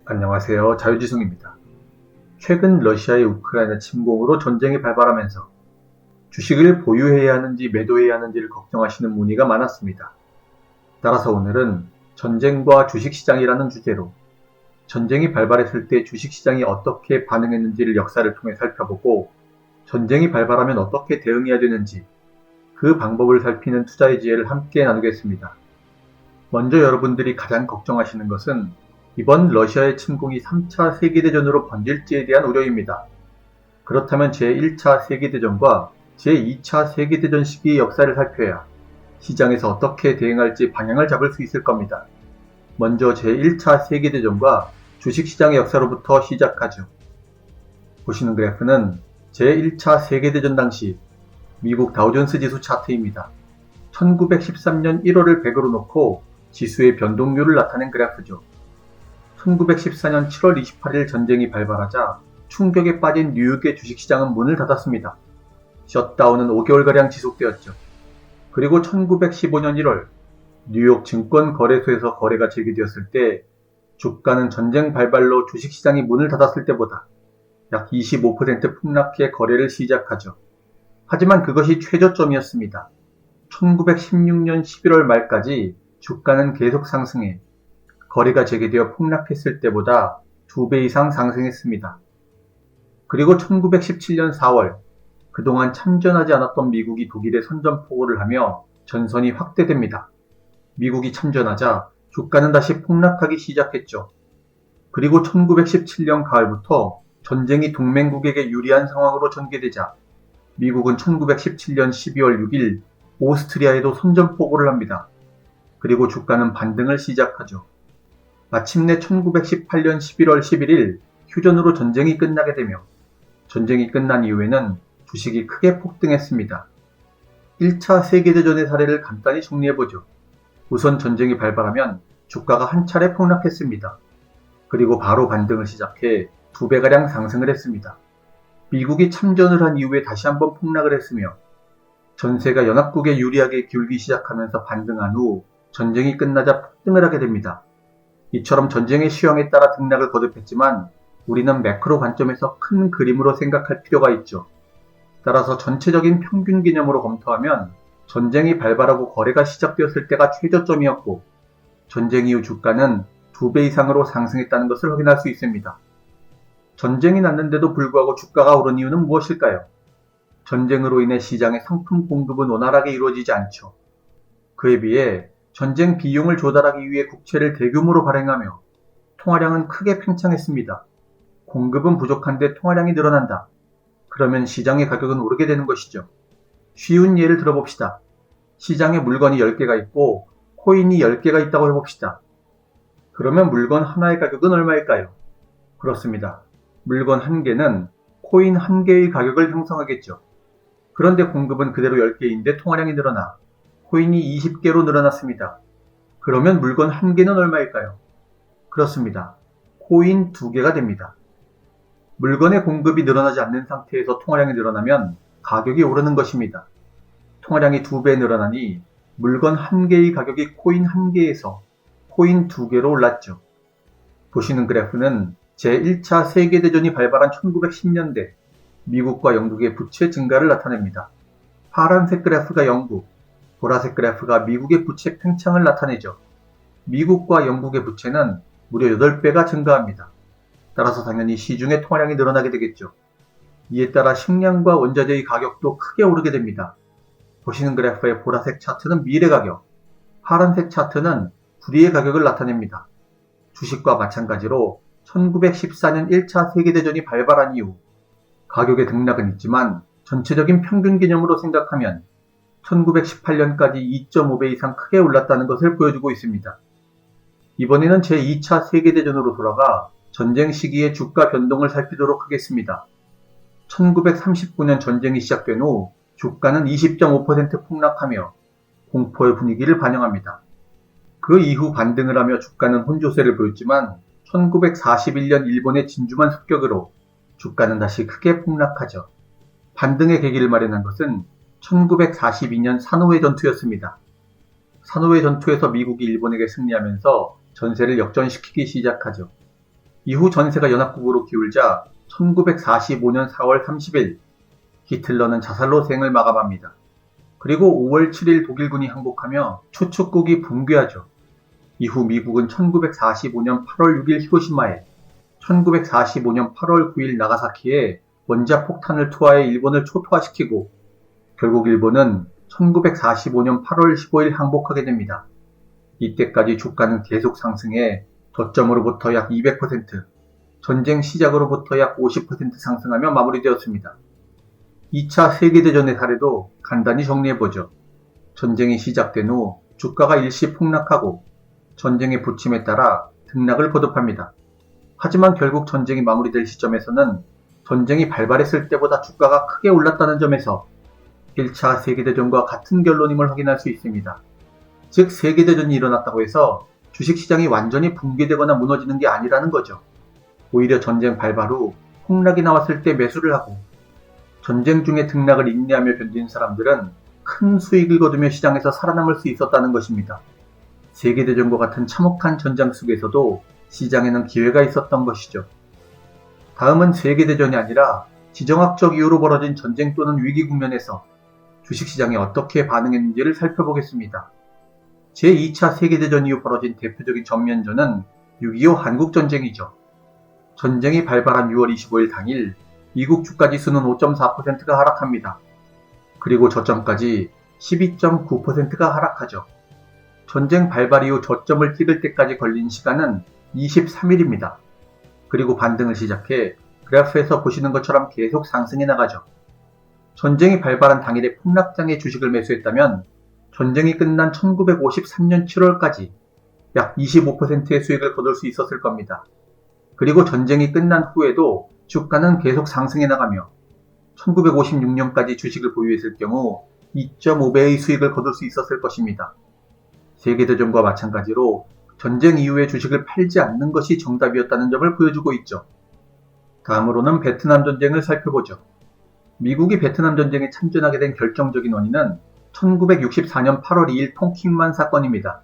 안녕하세요. 자유지승입니다. 최근 러시아의 우크라이나 침공으로 전쟁이 발발하면서 주식을 보유해야 하는지 매도해야 하는지를 걱정하시는 문의가 많았습니다. 따라서 오늘은 전쟁과 주식시장이라는 주제로 전쟁이 발발했을 때 주식시장이 어떻게 반응했는지를 역사를 통해 살펴보고 전쟁이 발발하면 어떻게 대응해야 되는지 그 방법을 살피는 투자의 지혜를 함께 나누겠습니다. 먼저 여러분들이 가장 걱정하시는 것은 이번 러시아의 침공이 3차 세계대전으로 번질지에 대한 우려입니다. 그렇다면 제1차 세계대전과 제2차 세계대전 시기의 역사를 살펴야 시장에서 어떻게 대응할지 방향을 잡을 수 있을 겁니다. 먼저 제1차 세계대전과 주식시장의 역사로부터 시작하죠. 보시는 그래프는 제1차 세계대전 당시 미국 다우존스 지수 차트입니다. 1913년 1월을 100으로 놓고 지수의 변동률을 나타낸 그래프죠. 1914년 7월 28일 전쟁이 발발하자 충격에 빠진 뉴욕의 주식시장은 문을 닫았습니다. 셧다운은 5개월가량 지속되었죠. 그리고 1915년 1월 뉴욕 증권거래소에서 거래가 재개되었을 때 주가는 전쟁 발발로 주식시장이 문을 닫았을 때보다 약 25% 폭락해 거래를 시작하죠. 하지만 그것이 최저점이었습니다. 1916년 11월 말까지 주가는 계속 상승해 거래가 재개되어 폭락했을 때보다 2배 이상 상승했습니다. 그리고 1917년 4월 그동안 참전하지 않았던 미국이 독일에 선전포고를 하며 전선이 확대됩니다. 미국이 참전하자 주가는 다시 폭락하기 시작했죠. 그리고 1917년 가을부터 전쟁이 동맹국에게 유리한 상황으로 전개되자 미국은 1917년 12월 6일 오스트리아에도 선전포고를 합니다. 그리고 주가는 반등을 시작하죠. 마침내 1918년 11월 11일 휴전으로 전쟁이 끝나게 되며 전쟁이 끝난 이후에는 주식이 크게 폭등했습니다. 1차 세계대전의 사례를 간단히 정리해보죠. 우선 전쟁이 발발하면 주가가 한 차례 폭락했습니다. 그리고 바로 반등을 시작해 2배가량 상승을 했습니다. 미국이 참전을 한 이후에 다시 한번 폭락을 했으며 전세가 연합국에 유리하게 기울기 시작하면서 반등한 후 전쟁이 끝나자 폭등을 하게 됩니다. 이처럼 전쟁의 시황에 따라 등락을 거듭했지만 우리는 매크로 관점에서 큰 그림으로 생각할 필요가 있죠. 따라서 전체적인 평균 개념으로 검토하면 전쟁이 발발하고 거래가 시작되었을 때가 최저점이었고 전쟁 이후 주가는 2배 이상으로 상승했다는 것을 확인할 수 있습니다. 전쟁이 났는데도 불구하고 주가가 오른 이유는 무엇일까요? 전쟁으로 인해 시장의 상품 공급은 원활하게 이루어지지 않죠. 그에 비해 전쟁 비용을 조달하기 위해 국채를 대규모로 발행하며 통화량은 크게 팽창했습니다. 공급은 부족한데 통화량이 늘어난다. 그러면 시장의 가격은 오르게 되는 것이죠. 쉬운 예를 들어봅시다. 시장에 물건이 10개가 있고 코인이 10개가 있다고 해봅시다. 그러면 물건 하나의 가격은 얼마일까요? 그렇습니다. 물건 1개는 코인 1개의 가격을 형성하겠죠. 그런데 공급은 그대로 10개인데 통화량이 늘어나 코인이 20개로 늘어났습니다. 그러면 물건 1개는 얼마일까요? 그렇습니다. 코인 2개가 됩니다. 물건의 공급이 늘어나지 않는 상태에서 통화량이 늘어나면 가격이 오르는 것입니다. 통화량이 2배 늘어나니 물건 1개의 가격이 코인 1개에서 코인 2개로 올랐죠. 보시는 그래프는 제1차 세계대전이 발발한 1910년대 미국과 영국의 부채 증가를 나타냅니다. 파란색 그래프가 영국, 보라색 그래프가 미국의 부채 팽창을 나타내죠. 미국과 영국의 부채는 무려 8배가 증가합니다. 따라서 당연히 시중의 통화량이 늘어나게 되겠죠. 이에 따라 식량과 원자재의 가격도 크게 오르게 됩니다. 보시는 그래프의 보라색 차트는 미래 가격, 파란색 차트는 불의의 가격을 나타냅니다. 주식과 마찬가지로 1914년 1차 세계대전이 발발한 이후 가격의 등락은 있지만 전체적인 평균 개념으로 생각하면 1918년까지 2.5배 이상 크게 올랐다는 것을 보여주고 있습니다. 이번에는 제2차 세계대전으로 돌아가 전쟁 시기의 주가 변동을 살피도록 하겠습니다. 1939년 전쟁이 시작된 후 주가는 20.5% 폭락하며 공포의 분위기를 반영합니다. 그 이후 반등을 하며 주가는 혼조세를 보였지만 1941년 일본의 진주만 습격으로 주가는 다시 크게 폭락하죠. 반등의 계기를 마련한 것은 1942년 산호회 전투였습니다. 산호회 전투에서 미국이 일본에게 승리하면서 전세를 역전시키기 시작하죠. 이후 전세가 연합국으로 기울자 1945년 4월 30일 히틀러는 자살로 생을 마감합니다. 그리고 5월 7일 독일군이 항복하며 추축국이 붕괴하죠. 이후 미국은 1945년 8월 6일 히로시마에, 1945년 8월 9일 나가사키에 원자폭탄을 투하해 일본을 초토화시키고 결국 일본은 1945년 8월 15일 항복하게 됩니다. 이때까지 주가는 계속 상승해 저점으로부터 약 200%, 전쟁 시작으로부터 약 50% 상승하며 마무리되었습니다. 2차 세계대전의 사례도 간단히 정리해보죠. 전쟁이 시작된 후 주가가 일시 폭락하고 전쟁의 부침에 따라 등락을 거듭합니다. 하지만 결국 전쟁이 마무리될 시점에서는 전쟁이 발발했을 때보다 주가가 크게 올랐다는 점에서 1차 세계대전과 같은 결론임을 확인할 수 있습니다. 즉 세계대전이 일어났다고 해서 주식시장이 완전히 붕괴되거나 무너지는 게 아니라는 거죠. 오히려 전쟁 발발 후 폭락이 나왔을 때 매수를 하고 전쟁 중에 등락을 인내하며 견딘 사람들은 큰 수익을 거두며 시장에서 살아남을 수 있었다는 것입니다. 세계대전과 같은 참혹한 전장 속에서도 시장에는 기회가 있었던 것이죠. 다음은 세계대전이 아니라 지정학적 이유로 벌어진 전쟁 또는 위기 국면에서 주식시장이 어떻게 반응했는지를 살펴보겠습니다. 제2차 세계대전 이후 벌어진 대표적인 전면전은 6.25 한국전쟁이죠. 전쟁이 발발한 6월 25일 당일 미국 주가지수는 5.4%가 하락합니다. 그리고 저점까지 12.9%가 하락하죠. 전쟁 발발 이후 저점을 찍을 때까지 걸린 시간은 23일입니다. 그리고 반등을 시작해 그래프에서 보시는 것처럼 계속 상승해 나가죠. 전쟁이 발발한 당일에 폭락장의 주식을 매수했다면 전쟁이 끝난 1953년 7월까지 약 25%의 수익을 거둘 수 있었을 겁니다. 그리고 전쟁이 끝난 후에도 주가는 계속 상승해 나가며 1956년까지 주식을 보유했을 경우 2.5배의 수익을 거둘 수 있었을 것입니다. 세계대전과 마찬가지로 전쟁 이후에 주식을 팔지 않는 것이 정답이었다는 점을 보여주고 있죠. 다음으로는 베트남 전쟁을 살펴보죠. 미국이 베트남 전쟁에 참전하게 된 결정적인 원인은 1964년 8월 2일 통킹만 사건입니다.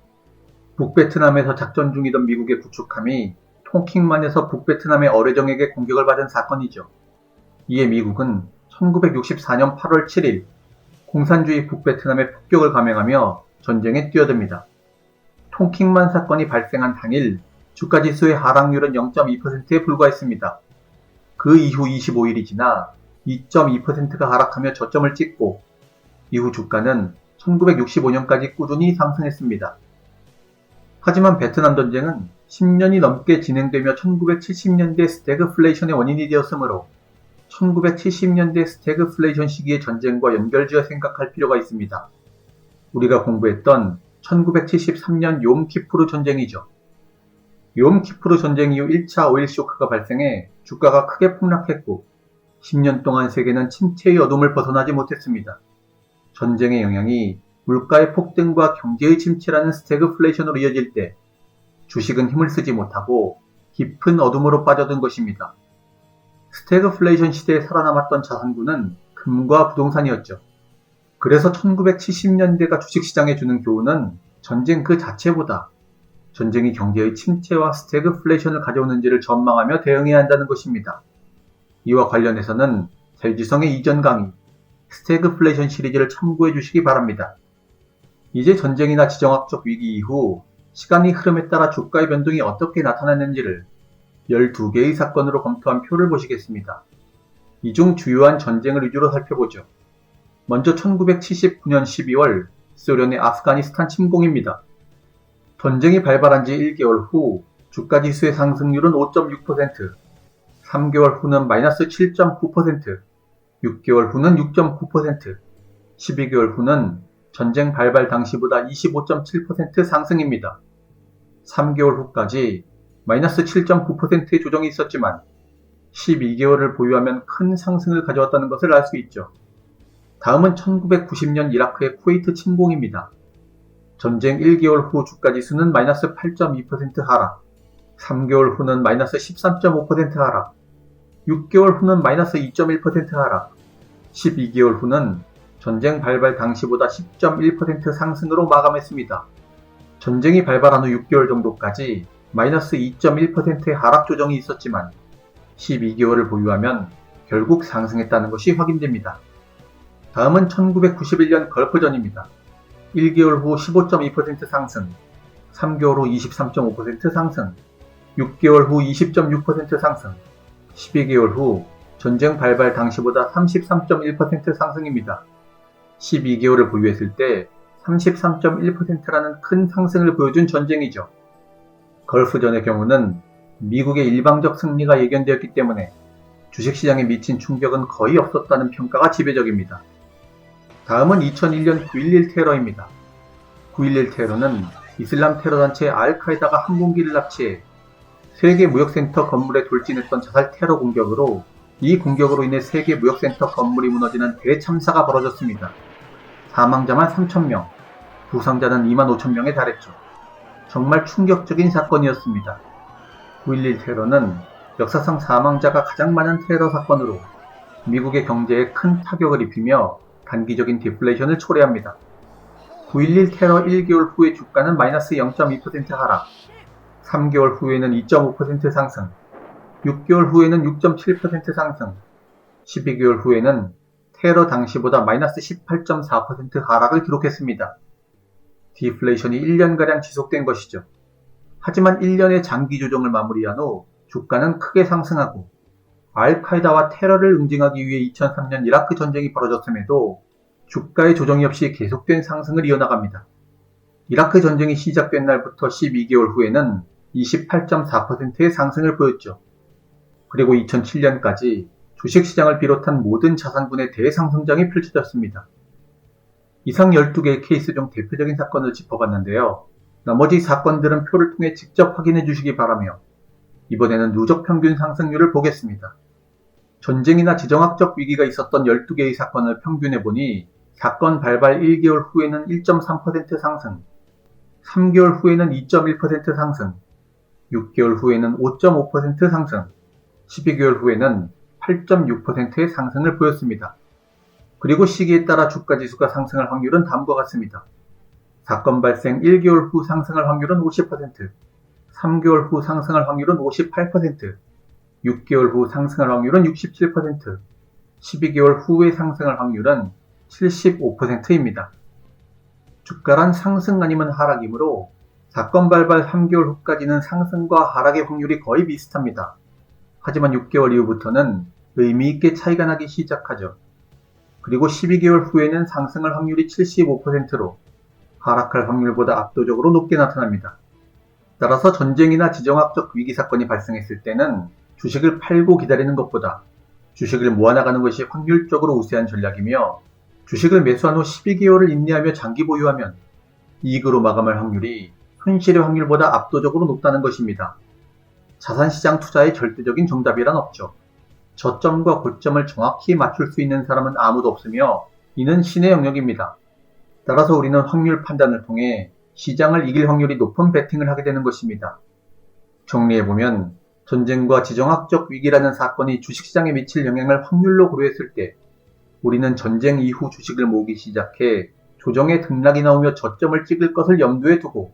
북베트남에서 작전 중이던 미국의 구축함이 통킹만에서 북베트남의 어뢰정에게 공격을 받은 사건이죠. 이에 미국은 1964년 8월 7일 공산주의 북베트남에 폭격을 감행하며 전쟁에 뛰어듭니다. 통킹만 사건이 발생한 당일 주가지수의 하락률은 0.2%에 불과했습니다. 그 이후 25일이 지나 2.2%가 하락하며 저점을 찍고 이후 주가는 1965년까지 꾸준히 상승했습니다. 하지만 베트남 전쟁은 10년이 넘게 진행되며 1970년대 스태그플레이션의 원인이 되었으므로 1970년대 스태그플레이션 시기의 전쟁과 연결지어 생각할 필요가 있습니다. 우리가 공부했던 1973년 욤키푸르 전쟁이죠. 욤키푸르 전쟁 이후 1차 오일 쇼크가 발생해 주가가 크게 폭락했고 10년 동안 세계는 침체의 어둠을 벗어나지 못했습니다. 전쟁의 영향이 물가의 폭등과 경제의 침체라는 스태그플레이션으로 이어질 때 주식은 힘을 쓰지 못하고 깊은 어둠으로 빠져든 것입니다. 스태그플레이션 시대에 살아남았던 자산군은 금과 부동산이었죠. 그래서 1970년대가 주식시장에 주는 교훈은 전쟁 그 자체보다 전쟁이 경제의 침체와 스태그플레이션을 가져오는지를 전망하며 대응해야 한다는 것입니다. 이와 관련해서는 셀지성의 이전 강의, 스태그플레이션 시리즈를 참고해 주시기 바랍니다. 이제 전쟁이나 지정학적 위기 이후 시간이 흐름에 따라 주가의 변동이 어떻게 나타났는지를 12개의 사건으로 검토한 표를 보시겠습니다. 이 중 주요한 전쟁을 위주로 살펴보죠. 먼저 1979년 12월 소련의 아프가니스탄 침공입니다. 전쟁이 발발한 지 1개월 후 주가지수의 상승률은 5.6%, 3개월 후는 마이너스 7.9%, 6개월 후는 6.9%, 12개월 후는 전쟁 발발 당시보다 25.7% 상승입니다. 3개월 후까지 마이너스 7.9%의 조정이 있었지만 12개월을 보유하면 큰 상승을 가져왔다는 것을 알 수 있죠. 다음은 1990년 이라크의 쿠웨이트 침공입니다. 전쟁 1개월 후 주가지수는 마이너스 8.2% 하락, 3개월 후는 마이너스 13.5% 하락, 6개월 후는 마이너스 2.1% 하락, 12개월 후는 전쟁 발발 당시보다 10.1% 상승으로 마감했습니다. 전쟁이 발발한 후 6개월 정도까지 마이너스 2.1%의 하락 조정이 있었지만 12개월을 보유하면 결국 상승했다는 것이 확인됩니다. 다음은 1991년 걸프전입니다. 1개월 후 15.2% 상승, 3개월 후 23.5% 상승, 6개월 후 20.6% 상승, 12개월 후 전쟁 발발 당시보다 33.1% 상승입니다. 12개월을 보유했을 때 33.1%라는 큰 상승을 보여준 전쟁이죠. 걸프전의 경우는 미국의 일방적 승리가 예견되었기 때문에 주식시장에 미친 충격은 거의 없었다는 평가가 지배적입니다. 다음은 2001년 9.11 테러입니다. 9.11 테러는 이슬람 테러단체 알카에다가 항공기를 납치해 세계 무역센터 건물에 돌진했던 자살 테러 공격으로 이 공격으로 인해 세계 무역센터 건물이 무너지는 대참사가 벌어졌습니다. 사망자만 3,000명, 부상자는 25,000명에 달했죠. 정말 충격적인 사건이었습니다. 9.11 테러는 역사상 사망자가 가장 많은 테러 사건으로 미국의 경제에 큰 타격을 입히며 단기적인 디플레이션을 초래합니다. 9.11 테러 1개월 후의 주가는 마이너스 0.2% 하락, 3개월 후에는 2.5% 상승, 6개월 후에는 6.7% 상승, 12개월 후에는 테러 당시보다 마이너스 18.4% 하락을 기록했습니다. 디플레이션이 1년가량 지속된 것이죠. 하지만 1년의 장기 조정을 마무리한 후 주가는 크게 상승하고 알카에다와 테러를 응징하기 위해 2003년 이라크 전쟁이 벌어졌음에도 주가의 조정이 없이 계속된 상승을 이어나갑니다. 이라크 전쟁이 시작된 날부터 12개월 후에는 28.4%의 상승을 보였죠. 그리고 2007년까지 주식시장을 비롯한 모든 자산군의 대상승장이 펼쳐졌습니다. 이상 12개의 케이스 중 대표적인 사건을 짚어봤는데요. 나머지 사건들은 표를 통해 직접 확인해 주시기 바라며 이번에는 누적 평균 상승률을 보겠습니다. 전쟁이나 지정학적 위기가 있었던 12개의 사건을 평균해보니 사건 발발 1개월 후에는 1.3% 상승, 3개월 후에는 2.1% 상승, 6개월 후에는 5.5% 상승, 12개월 후에는 8.6%의 상승을 보였습니다. 그리고 시기에 따라 주가지수가 상승할 확률은 다음과 같습니다. 사건 발생 1개월 후 상승할 확률은 50%, 3개월 후 상승할 확률은 58%, 6개월 후 상승할 확률은 67%, 12개월 후에 상승할 확률은 75%입니다. 주가란 상승 아니면 하락이므로 사건 발발 3개월 후까지는 상승과 하락의 확률이 거의 비슷합니다. 하지만 6개월 이후부터는 의미있게 차이가 나기 시작하죠. 그리고 12개월 후에는 상승할 확률이 75%로 하락할 확률보다 압도적으로 높게 나타납니다. 따라서 전쟁이나 지정학적 위기 사건이 발생했을 때는 주식을 팔고 기다리는 것보다 주식을 모아나가는 것이 확률적으로 우세한 전략이며 주식을 매수한 후 12개월을 인내하며 장기 보유하면 이익으로 마감할 확률이 손실의 확률보다 압도적으로 높다는 것입니다. 자산시장 투자의 절대적인 정답이란 없죠. 저점과 고점을 정확히 맞출 수 있는 사람은 아무도 없으며 이는 신의 영역입니다. 따라서 우리는 확률 판단을 통해 시장을 이길 확률이 높은 베팅을 하게 되는 것입니다. 정리해보면 전쟁과 지정학적 위기라는 사건이 주식시장에 미칠 영향을 확률로 고려했을 때 우리는 전쟁 이후 주식을 모으기 시작해 조정의 등락이 나오며 저점을 찍을 것을 염두에 두고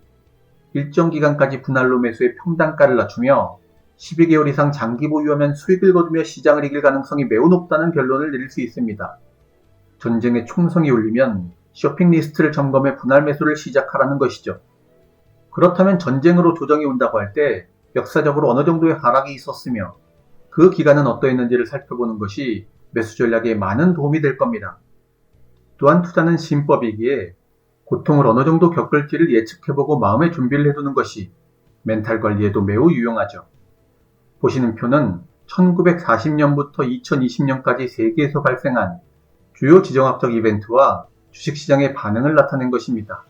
일정 기간까지 분할로 매수해 평단가를 낮추며 12개월 이상 장기 보유하면 수익을 거두며 시장을 이길 가능성이 매우 높다는 결론을 내릴 수 있습니다. 전쟁의 총성이 울리면 쇼핑 리스트를 점검해 분할 매수를 시작하라는 것이죠. 그렇다면 전쟁으로 조정이 온다고 할 때 역사적으로 어느 정도의 하락이 있었으며 그 기간은 어떠했는지를 살펴보는 것이 매수 전략에 많은 도움이 될 겁니다. 또한 투자는 신법이기에 고통을 어느 정도 겪을지를 예측해보고 마음의 준비를 해두는 것이 멘탈 관리에도 매우 유용하죠. 보시는 표는 1940년부터 2020년까지 세계에서 발생한 주요 지정학적 이벤트와 주식시장의 반응을 나타낸 것입니다.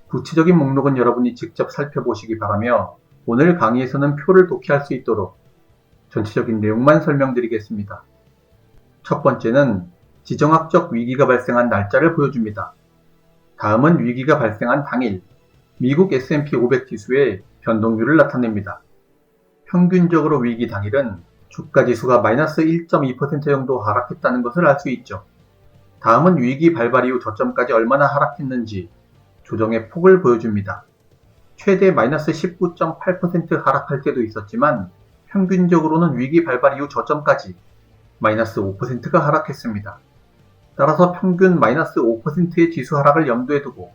구체적인 목록은 여러분이 직접 살펴보시기 바라며 오늘 강의에서는 표를 독해할 수 있도록 전체적인 내용만 설명드리겠습니다. 첫 번째는 지정학적 위기가 발생한 날짜를 보여줍니다. 다음은 위기가 발생한 당일, 미국 S&P 500 지수의 변동률을 나타냅니다. 평균적으로 위기 당일은 주가지수가 마이너스 1.2% 정도 하락했다는 것을 알 수 있죠. 다음은 위기 발발 이후 저점까지 얼마나 하락했는지 조정의 폭을 보여줍니다. 최대 마이너스 19.8% 하락할 때도 있었지만 평균적으로는 위기 발발 이후 저점까지 마이너스 5%가 하락했습니다. 따라서 평균 마이너스 5%의 지수 하락을 염두에 두고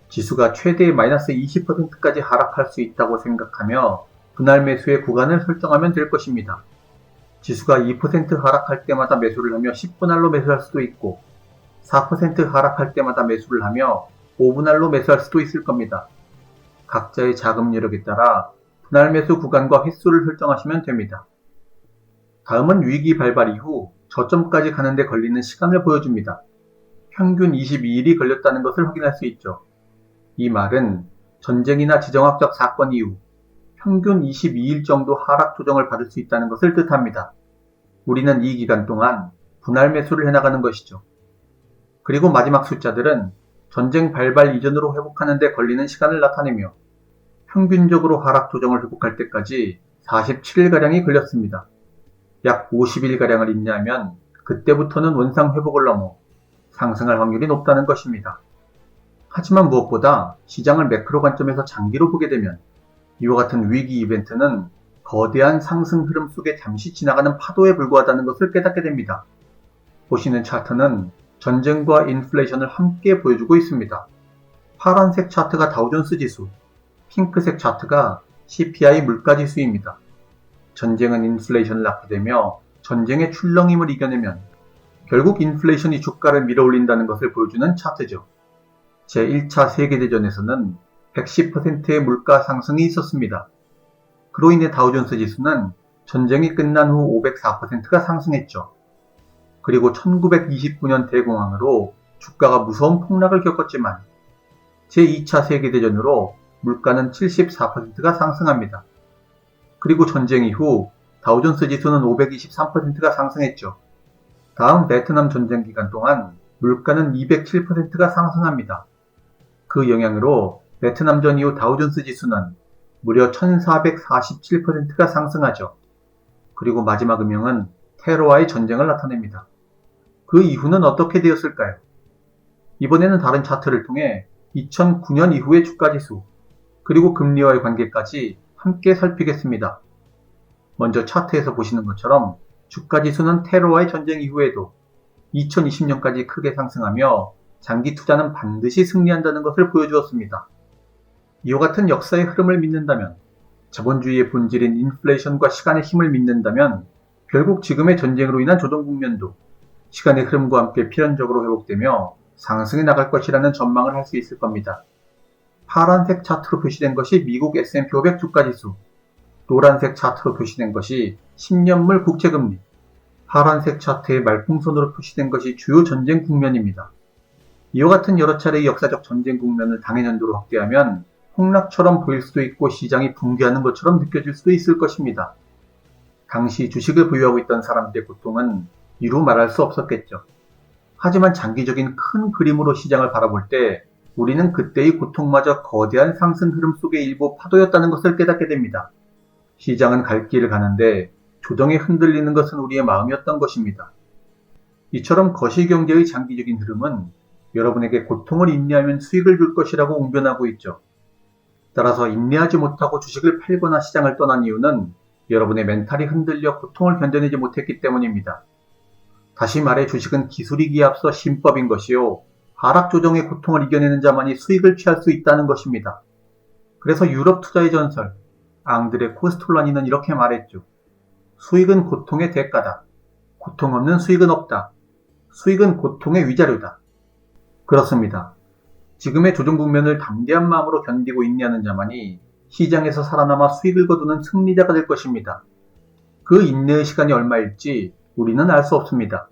지수가 최대 마이너스 20%까지 하락할 수 있다고 생각하며 분할 매수의 구간을 설정하면 될 것입니다. 지수가 2% 하락할 때마다 매수를 하며 10분할로 매수할 수도 있고 4% 하락할 때마다 매수를 하며 5분할로 매수할 수도 있을 겁니다. 각자의 자금 여력에 따라 분할 매수 구간과 횟수를 설정하시면 됩니다. 다음은 위기 발발 이후 저점까지 가는데 걸리는 시간을 보여줍니다. 평균 22일이 걸렸다는 것을 확인할 수 있죠. 이 말은 전쟁이나 지정학적 사건 이후 평균 22일 정도 하락 조정을 받을 수 있다는 것을 뜻합니다. 우리는 이 기간 동안 분할 매수를 해나가는 것이죠. 그리고 마지막 숫자들은 전쟁 발발 이전으로 회복하는 데 걸리는 시간을 나타내며 평균적으로 하락 조정을 회복할 때까지 47일가량이 걸렸습니다. 약 50일가량을 인내하면 그때부터는 원상 회복을 넘어 상승할 확률이 높다는 것입니다. 하지만 무엇보다 시장을 매크로 관점에서 장기로 보게 되면 이와 같은 위기 이벤트는 거대한 상승 흐름 속에 잠시 지나가는 파도에 불과하다는 것을 깨닫게 됩니다. 보시는 차트는 전쟁과 인플레이션을 함께 보여주고 있습니다. 파란색 차트가 다우존스 지수, 핑크색 차트가 CPI 물가지수입니다. 전쟁은 인플레이션을 낳게 되며 전쟁의 출렁임을 이겨내면 결국 인플레이션이 주가를 밀어올린다는 것을 보여주는 차트죠. 제1차 세계대전에서는 110%의 물가 상승이 있었습니다. 그로 인해 다우존스 지수는 전쟁이 끝난 후 504%가 상승했죠. 그리고 1929년 대공황으로 주가가 무서운 폭락을 겪었지만 제2차 세계대전으로 물가는 74%가 상승합니다. 그리고 전쟁 이후 다우존스 지수는 523%가 상승했죠. 다음 베트남 전쟁 기간 동안 물가는 207%가 상승합니다. 그 영향으로 베트남전 이후 다우존스 지수는 무려 1447%가 상승하죠. 그리고 마지막 음영은 테러와의 전쟁을 나타냅니다. 그 이후는 어떻게 되었을까요? 이번에는 다른 차트를 통해 2009년 이후의 주가지수, 그리고 금리와의 관계까지 함께 살피겠습니다. 먼저 차트에서 보시는 것처럼 주가지수는 테러와의 전쟁 이후에도 2020년까지 크게 상승하며 장기 투자는 반드시 승리한다는 것을 보여주었습니다. 이와 같은 역사의 흐름을 믿는다면, 자본주의의 본질인 인플레이션과 시간의 힘을 믿는다면 결국 지금의 전쟁으로 인한 조정 국면도 시간의 흐름과 함께 필연적으로 회복되며 상승해 나갈 것이라는 전망을 할 수 있을 겁니다. 파란색 차트로 표시된 것이 미국 S&P 500 주가지수, 노란색 차트로 표시된 것이 10년물 국채금리, 파란색 차트의 말풍선으로 표시된 것이 주요 전쟁 국면입니다. 이와 같은 여러 차례의 역사적 전쟁 국면을 당해년도로 확대하면 폭락처럼 보일 수도 있고 시장이 붕괴하는 것처럼 느껴질 수도 있을 것입니다. 당시 주식을 보유하고 있던 사람들의 고통은 이루 말할 수 없었겠죠. 하지만 장기적인 큰 그림으로 시장을 바라볼 때 우리는 그때의 고통마저 거대한 상승 흐름 속의 일부 파도였다는 것을 깨닫게 됩니다. 시장은 갈 길을 가는데 조정에 흔들리는 것은 우리의 마음이었던 것입니다. 이처럼 거시경제의 장기적인 흐름은 여러분에게 고통을 인내하면 수익을 줄 것이라고 웅변하고 있죠. 따라서 인내하지 못하고 주식을 팔거나 시장을 떠난 이유는 여러분의 멘탈이 흔들려 고통을 견뎌내지 못했기 때문입니다. 다시 말해 주식은 기술이기에 앞서 신법인 것이요, 하락 조정의 고통을 이겨내는 자만이 수익을 취할 수 있다는 것입니다. 그래서 유럽 투자의 전설 앙드레 코스톨라니는 이렇게 말했죠. 수익은 고통의 대가다. 고통 없는 수익은 없다. 수익은 고통의 위자료다. 그렇습니다. 지금의 조정 국면을 담대한 마음으로 견디고 인내하는 자만이 시장에서 살아남아 수익을 거두는 승리자가 될 것입니다. 그 인내의 시간이 얼마일지 우리는 알 수 없습니다.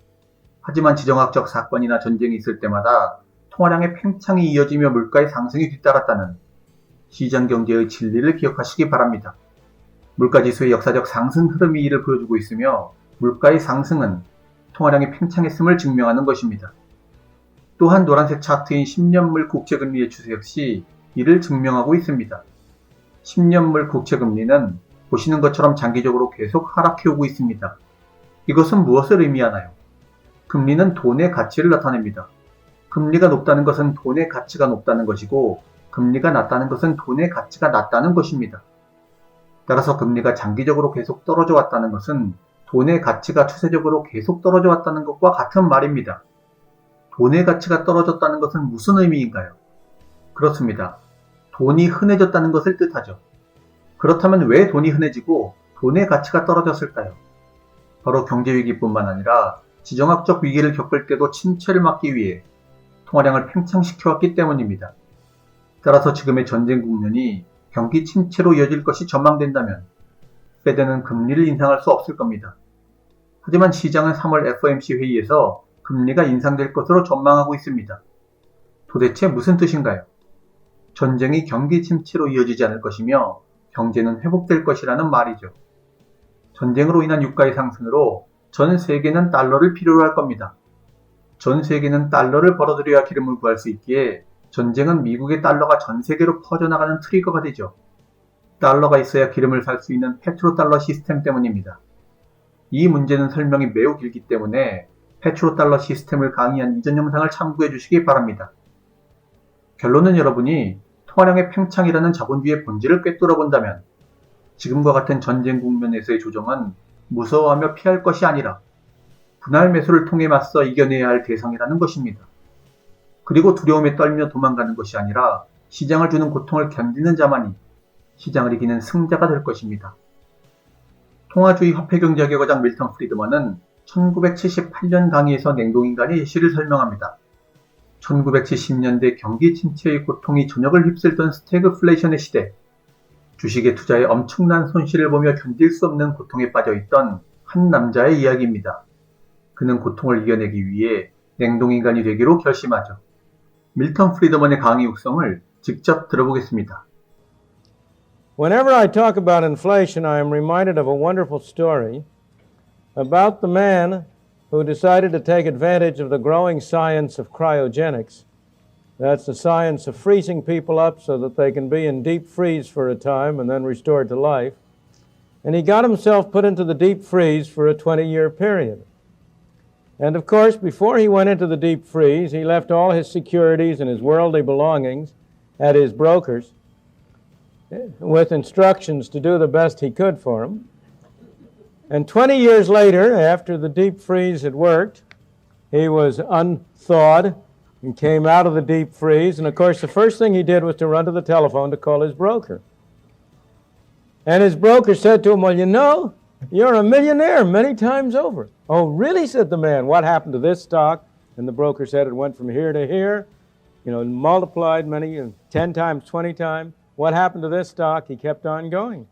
하지만 지정학적 사건이나 전쟁이 있을 때마다 통화량의 팽창이 이어지며 물가의 상승이 뒤따랐다는 시장 경제의 진리를 기억하시기 바랍니다. 물가지수의 역사적 상승 흐름이 이를 보여주고 있으며 물가의 상승은 통화량이 팽창했음을 증명하는 것입니다. 또한 노란색 차트인 10년물 국채금리의 추세 역시 이를 증명하고 있습니다. 10년물 국채금리는 보시는 것처럼 장기적으로 계속 하락해오고 있습니다. 이것은 무엇을 의미하나요? 금리는 돈의 가치를 나타냅니다. 금리가 높다는 것은 돈의 가치가 높다는 것이고 금리가 낮다는 것은 돈의 가치가 낮다는 것입니다. 따라서 금리가 장기적으로 계속 떨어져 왔다는 것은 돈의 가치가 추세적으로 계속 떨어져 왔다는 것과 같은 말입니다. 돈의 가치가 떨어졌다는 것은 무슨 의미인가요? 그렇습니다. 돈이 흔해졌다는 것을 뜻하죠. 그렇다면 왜 돈이 흔해지고 돈의 가치가 떨어졌을까요? 바로 경제위기뿐만 아니라 지정학적 위기를 겪을 때도 침체를 막기 위해 통화량을 팽창시켜왔기 때문입니다. 따라서 지금의 전쟁 국면이 경기 침체로 이어질 것이 전망된다면 페드는 금리를 인상할 수 없을 겁니다. 하지만 시장은 3월 FOMC 회의에서 금리가 인상될 것으로 전망하고 있습니다. 도대체 무슨 뜻인가요? 전쟁이 경기 침체로 이어지지 않을 것이며 경제는 회복될 것이라는 말이죠. 전쟁으로 인한 유가의 상승으로 전 세계는 달러를 필요로 할 겁니다. 전 세계는 달러를 벌어들여야 기름을 구할 수 있기에 전쟁은 미국의 달러가 전 세계로 퍼져나가는 트리거가 되죠. 달러가 있어야 기름을 살 수 있는 페트로달러 시스템 때문입니다. 이 문제는 설명이 매우 길기 때문에 페트로달러 시스템을 강의한 이전 영상을 참고해 주시기 바랍니다. 결론은 여러분이 통화량의 팽창이라는 자본주의의 본질을 꿰뚫어 본다면 지금과 같은 전쟁 국면에서의 조정은 무서워하며 피할 것이 아니라 분할 매수를 통해 맞서 이겨내야 할 대상이라는 것입니다. 그리고 두려움에 떨며 도망가는 것이 아니라 시장을 주는 고통을 견디는 자만이 시장을 이기는 승자가 될 것입니다. 통화주의 화폐경제학의 거장 밀턴 프리드먼은 1978년 강의에서 냉동인간의 예시를 설명합니다. 1970년대 경기 침체의 고통이 전역을 휩쓸던 스태그플레이션의 시대, 주식의 투자에 엄청난 손실을 보며 견딜 수 없는 고통에 빠져있던 한 남자의 이야기입니다. 그는 고통을 이겨내기 위해 냉동인간이 되기로 결심하죠. 밀턴 프리드먼의 강의 육성을 직접 들어보겠습니다. Whenever I talk about inflation, I am reminded of a wonderful story about the man who decided to take advantage of the growing science of cryogenics. That's the science of freezing people up so that they can be in deep freeze for a time and then restored to life. And he got himself put into the deep freeze for a 20-year period. And of course, before he went into the deep freeze, he left all his securities and his worldly belongings at his brokers with instructions to do the best he could for him. And 20 years later, after the deep freeze had worked, he was unthawed and came out of the deep freeze. And of course, the first thing he did was to run to the telephone to call his broker. And his broker said to him, "Well, you know, you're a millionaire many times over." "Oh, really?" said the man. "What happened to this stock?" And the broker said it went from here to here, multiplied 10 times, 20 times. "What happened to this stock?" He kept on going.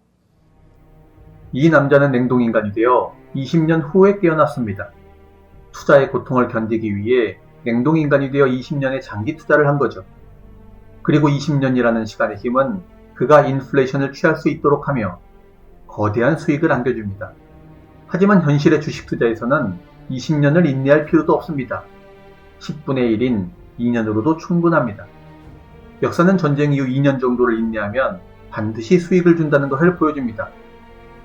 이 남자는 냉동인간이 되어 20년 후에 깨어났습니다. 투자의 고통을 견디기 위해 냉동인간이 되어 20년의 장기 투자를 한 거죠. 그리고 20년이라는 시간의 힘은 그가 인플레이션을 취할 수 있도록 하며 거대한 수익을 안겨줍니다. 하지만 현실의 주식 투자에서는 20년을 인내할 필요도 없습니다. 10분의 1인 2년으로도 충분합니다. 역사는 전쟁 이후 2년 정도를 인내하면 반드시 수익을 준다는 것을 보여줍니다.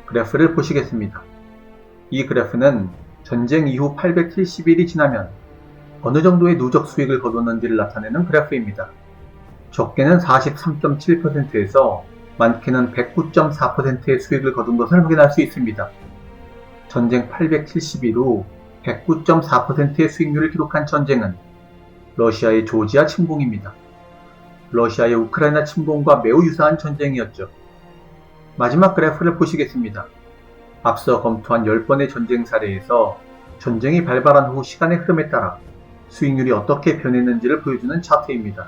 그래프를 보시겠습니다. 이 그래프는 전쟁 이후 870일이 지나면 어느 정도의 누적 수익을 거뒀는지를 나타내는 그래프입니다. 적게는 43.7%에서 많게는 109.4%의 수익을 거둔 것을 확인할 수 있습니다. 전쟁 870일 후 109.4%의 수익률을 기록한 전쟁은 러시아의 조지아 침공입니다. 러시아의 우크라이나 침공과 매우 유사한 전쟁이었죠. 마지막 그래프를 보시겠습니다. 앞서 검토한 10번의 전쟁 사례에서 전쟁이 발발한 후 시간의 흐름에 따라 수익률이 어떻게 변했는지를 보여주는 차트입니다.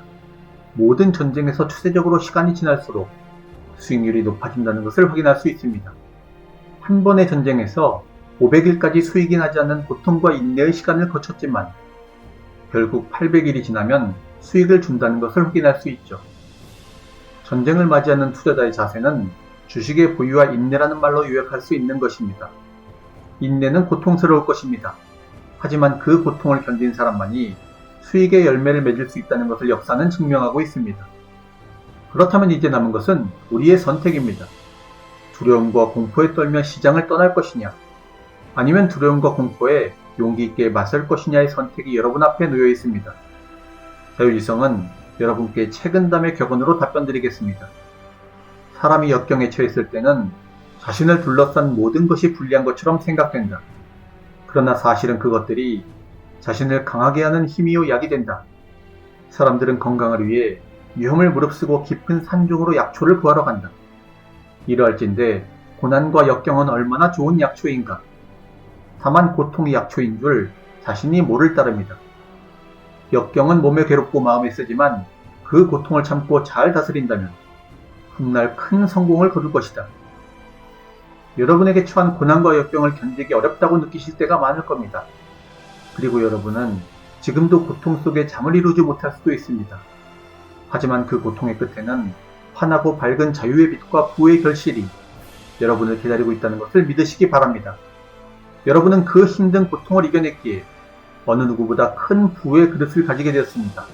모든 전쟁에서 추세적으로 시간이 지날수록 수익률이 높아진다는 것을 확인할 수 있습니다. 한 번의 전쟁에서 500일까지 수익이 나지 않는 고통과 인내의 시간을 거쳤지만 결국 800일이 지나면 수익을 준다는 것을 확인할 수 있죠. 전쟁을 맞이하는 투자자의 자세는 주식의 보유와 인내라는 말로 요약할 수 있는 것입니다. 인내는 고통스러울 것입니다. 하지만 그 고통을 견딘 사람만이 수익의 열매를 맺을 수 있다는 것을 역사는 증명하고 있습니다. 그렇다면 이제 남은 것은 우리의 선택입니다. 두려움과 공포에 떨며 시장을 떠날 것이냐, 아니면 두려움과 공포에 용기 있게 맞설 것이냐의 선택이 여러분 앞에 놓여 있습니다. 자유지성은 여러분께 책은담의 격언으로 답변드리겠습니다. 사람이 역경에 처했을 때는 자신을 둘러싼 모든 것이 불리한 것처럼 생각된다. 그러나 사실은 그것들이 자신을 강하게 하는 힘이요 약이 된다. 사람들은 건강을 위해 위험을 무릅쓰고 깊은 산중으로 약초를 구하러 간다. 이러할진대 고난과 역경은 얼마나 좋은 약초인가. 다만 고통이 약초인 줄 자신이 모를 따름이다. 역경은 몸에 괴롭고 마음에 쓰지만 그 고통을 참고 잘 다스린다면 훗날 큰 성공을 거둘 것이다. 여러분에게 처한 고난과 역경을 견디기 어렵다고 느끼실 때가 많을 겁니다. 그리고 여러분은 지금도 고통 속에 잠을 이루지 못할 수도 있습니다. 하지만 그 고통의 끝에는 환하고 밝은 자유의 빛과 부의 결실이 여러분을 기다리고 있다는 것을 믿으시기 바랍니다. 여러분은 그 힘든 고통을 이겨냈기에 어느 누구보다 큰 부의 그릇을 가지게 되었습니다.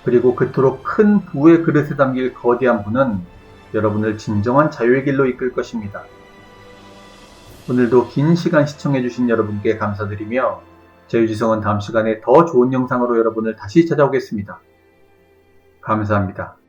그리고 그토록 큰 부의 그릇에 담길 거대한 부는 여러분을 진정한 자유의 길로 이끌 것입니다. 오늘도 긴 시간 시청해주신 여러분께 감사드리며 제유지성은 다음 시간에 더 좋은 영상으로 여러분을 다시 찾아오겠습니다. 감사합니다.